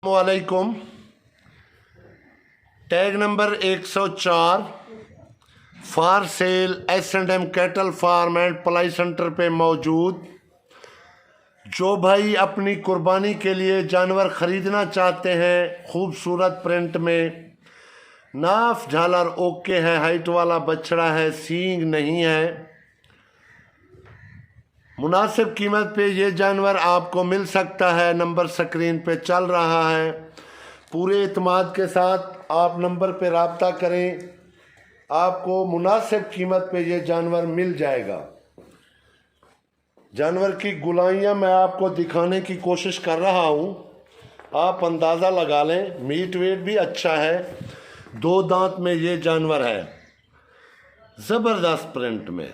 वालेकुम। Tag number 104 for sale S&M cattle farm and ply centre पे मौजूद। जो भाई अपनी कुर्बानी के लिए जानवर ख़रीदना चाहते हैं, खूबसूरत प्रिंट में, नाफ झालर ओके है, हाइट वाला बछड़ा है, सींग नहीं है, मुनासिब कीमत पे ये जानवर आपको मिल सकता है। नंबर स्क्रीन पे चल रहा है। पूरे इत्मीनान के साथ आप नंबर पे रब्ता करें, आपको मुनासिब कीमत पे ये जानवर मिल जाएगा। जानवर की गुलाइयाँ मैं आपको दिखाने की कोशिश कर रहा हूँ, आप अंदाज़ा लगा लें। मीट वेट भी अच्छा है, 2 दांत में ये जानवर है, ज़बरदस्त प्रिंट में।